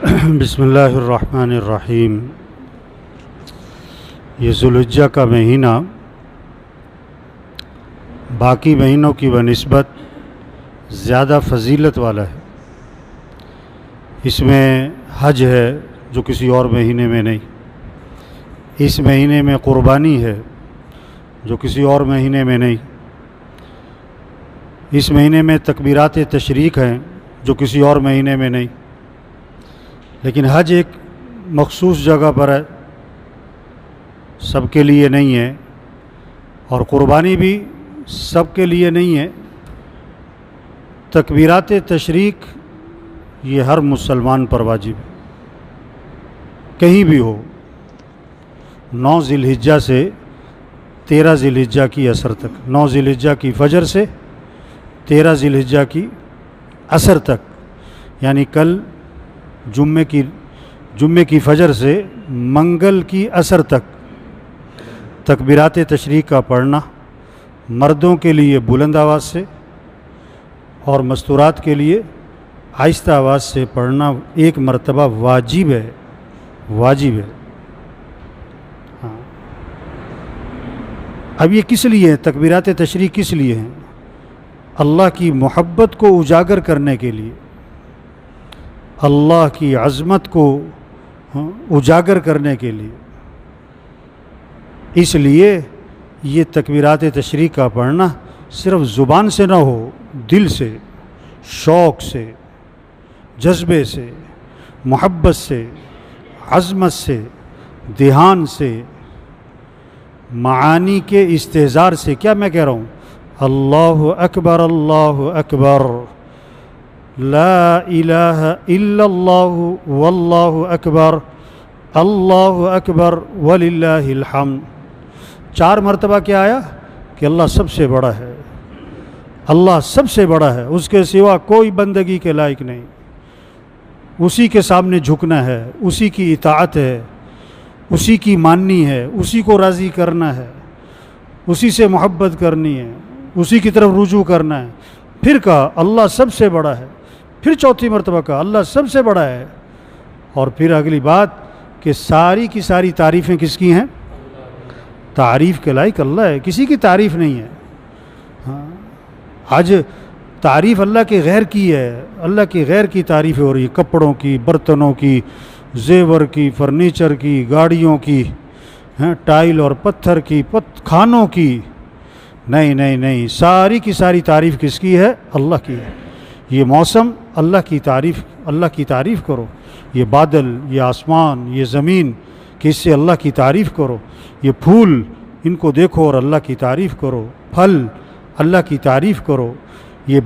बिस्मिल्लाहिर्रहमानिर्रहीम। ये ज़ुल्हिज्जा का महीना बाकी महीनों की बनिस्बत ज़्यादा फजीलत वाला है। इसमें हज है जो किसी और महीने में नहीं। इस महीने में क़ुरबानी है जो किसी और महीने में नहीं। इस महीने में तकबीरात तशरीक हैं जो किसी और महीने में नहीं। लेकिन हज एक मखसूस जगह पर है, सबके लिए नहीं है, और क़ुरबानी भी सबके लिए नहीं है। तकबीरात तशरीक ये हर मुसलमान पर वाजिब है, कहीं भी हो। 9 ज़िल्हिज्जा से 13 ज़िल्हिज्जा की असर तक, 9 ज़िल्हिज्जा की फ़जर से 13 ज़िल्हिज्जा की असर तक, यानी कल जुम्मे की फ़जर से मंगल की असर तक तकबीरात तशरीक का पढ़ना मर्दों के लिए बुलंद आवाज़ से और मस्तूरात के लिए आहिस्ता आवाज़ से पढ़ना एक मरतबा वाजिब है, वाजिब है। हाँ, अब ये किस लिए है? तकबीरात तशरीक किस लिए हैं? अल्लाह की मोहब्बत को उजागर करने के लिए, अल्लाह की अज़मत को उजागर करने के लिए। इसलिए ये तकबीरात तशरीक का पढ़ना सिर्फ ज़ुबान से ना हो, दिल से, शौक़ से, जज्बे से, मोहब्बत से, अज़मत से, ध्यान से, मानी के इस्तेज़ार से। क्या मैं कह रहा हूँ? अल्लाहु अकबर, अल्लाहु अकबर, ला इलाहा इल्लल्लाहु वल्लाहु अकबर, अल्लाहु अकबर वलिल्लाहिल हम्द। 4 मरतबा क्या आया कि अल्लाह सबसे बड़ा है, अल्लाह सबसे बड़ा है, उसके सिवा कोई बंदगी के लायक नहीं। उसी के सामने झुकना है, उसी की इताअत है, उसी की माननी है, उसी को राज़ी करना है, उसी से मोहब्बत करनी है, उसी की तरफ रुजू करना है। फिर कहा अल्लाह सबसे बड़ा है, फिर चौथी मरतबा कहा अल्लाह सबसे बड़ा है, और फिर अगली बात कि सारी की सारी तारीफ़ें किसकी हैं? तारीफ़ के लायक अल्लाह है, किसी की तारीफ़ नहीं है। हाँ, आज तारीफ़ अल्लाह के गैर की है, अल्लाह के गैर की तारीफ़ें हो रही है, कपड़ों की, बर्तनों की, जेवर की, फर्नीचर की, गाड़ियों की, हैं, टाइल और पत्थर की, खानों की। नहीं नहीं नहीं, सारी की सारी तारीफ़ किसकी है? अल्लाह की है। ये मौसम अल्लाह की तारीफ़, अल्लाह की तारीफ़ करो। ये बादल, ये आसमान, ये ज़मीन, कि इससे अल्लाह की तारीफ़ करो। ये फूल, इनको देखो और अल्लाह की तारीफ़ करो। फल, अल्लाह की तारीफ़ करो। ये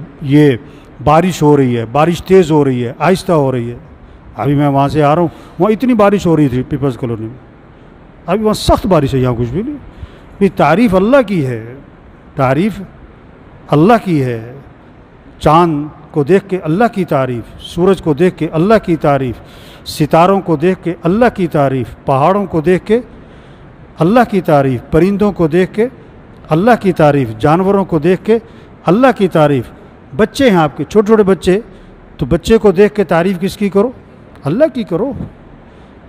बारिश हो रही है, बारिश तेज़ हो रही है, आहिस्ता हो रही है। अभी मैं वहाँ से आ रहा हूँ, वहाँ इतनी बारिश हो रही थी पीपल्स कॉलोनी में, अभी वहाँ सख्त बारिश है, यहाँ कुछ भी नहीं। ये तारीफ़ अल्लाह की है, तारीफ़ अल्लाह की है। चाँद को देख के अल्लाह की तारीफ़, सूरज को देख के अल्लाह की तारीफ़, सितारों को देख के अल्लाह की तारीफ़, पहाड़ों को देख के अल्लाह की तारीफ़, परिंदों को देख के अल्लाह की तारीफ़, जानवरों को देख के अल्लाह की तारीफ़। बच्चे हैं आपके, छोटे छोटे बच्चे, तो बच्चे को देख के तारीफ़ किसकी करो? अल्लाह की करो।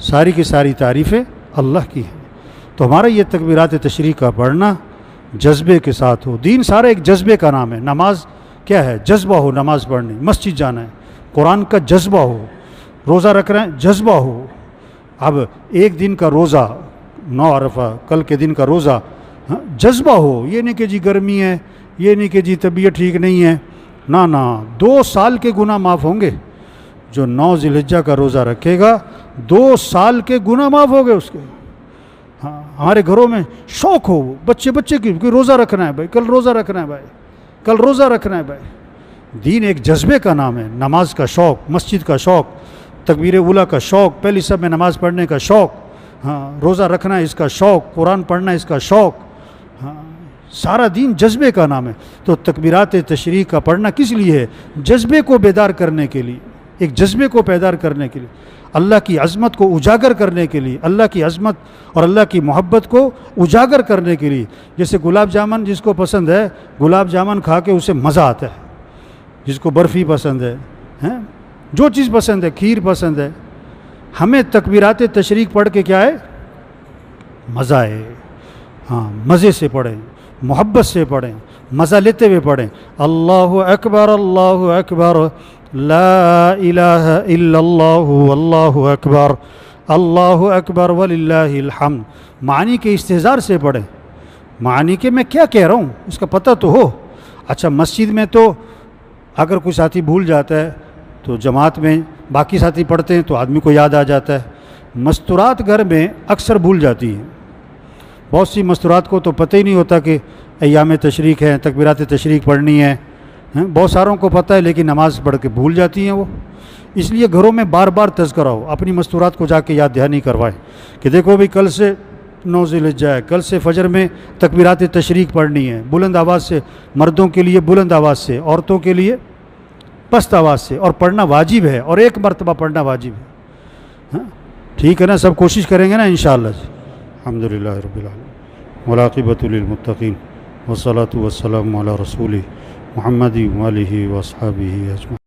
सारी की सारी तारीफ़ें अल्लाह की हैं। तो हमारा ये तकबीरात तशरीक का पढ़ना जज्बे के साथ हो। दीन सारा एक जज्बे का नाम है। नमाज क्या है? जज्बा हो नमाज पढ़नी, मस्जिद जाना है, कुरान का जज्बा हो, रोज़ा रख रहे हैं, जज्बा हो। अब एक दिन का रोज़ा, 9 अरफा, कल के दिन का रोज़ा, जज्बा हो। ये नहीं कि जी गर्मी है, ये नहीं कि जी तबीयत ठीक नहीं है, ना ना, 2 साल के गुनाह माफ़ होंगे। जो 9 ज़िल्हिज्जा का रोज़ा रखेगा, 2 साल के गुनाह माफ़ हो गए उसके। हाँ, हमारे घरों में शौक़ हो, बच्चे की रोज़ा रखना है भाई, कल रोज़ा रखना है भाई, कल रोज़ा रखना है भाई। दीन एक जज्बे का नाम है। नमाज का शौक़, मस्जिद का शौक़, तकबीर उला का शौक़, पहली सब में नमाज़ पढ़ने का शौक़, हाँ, रोज़ा रखना है इसका शौक़, कुरान पढ़ना इसका शौक़। हाँ, सारा दीन जज्बे का नाम है। तो तकबीरात तशरीक का पढ़ना किस लिए है? जज्बे को बेदार करने के लिए, एक जज्बे को पैदा करने के लिए, अल्लाह की अज़मत को उजागर करने के लिए, अल्लाह की अज़मत और अल्लाह की मोहब्बत को उजागर करने के लिए। जैसे गुलाब जामुन जिसको पसंद है, गुलाब जामुन खा के उसे मज़ा आता है। जिसको बर्फ़ी पसंद है, जो चीज़ पसंद है, खीर पसंद है, हमें तकबीरात तशरीक पढ़ के क्या है, मज़ा है। हाँ, मज़े से पढ़ें, मोहब्बत से पढ़ें, मज़ा लेते हुए पढ़ें। अल्लाहु अकबर ला इलाहा इल्लल्लाहु अल्लाहु अकबर वलिल्लाहिल हम्द। मानी के इस्तेज़ार से पढ़ें, मानी के मैं क्या कह रहा हूँ उसका पता तो हो। अच्छा, मस्जिद में तो अगर कोई साथी भूल जाता है तो जमात में बाकी साथी पढ़ते हैं तो आदमी को याद आ जाता है। मस्तूरात घर में अक्सर भूल जाती हैं। बहुत सी मस्तूरात को तो पता ही नहीं होता कि अय्याम तशरीक है, तकबीरात तशरीक पढ़नी है। बहुत सारों को पता है लेकिन नमाज पढ़ के भूल जाती हैं वो। इसलिए घरों में बार बार तज़किरा हो, अपनी मस्तूरात को जाके याद दहानी करवाएं कि देखो भाई कल से 9 ज़िलहिज्जा है, कल से फजर में तकबीरात तशरीक पढ़नी है, बुलंद आवाज़ से, मर्दों के लिए बुलंद आवाज़ से, औरतों के लिए पस्त आवाज़ से, और पढ़ना वाजिब है, और एक मरतबा पढ़ना वाजिब है। हाँ, ठीक है ना, सब कोशिश करेंगे ना इंशाअल्लाह। अल्हम्दुलिल्लाह रब्बिल आलमीन वल आक़िबतु लिल मुत्तक़ीन वस्सलातु वस्सलामु अला रसूलिहि मुहम्मदि व आलिहि व अस्हाबिहि अजमईन।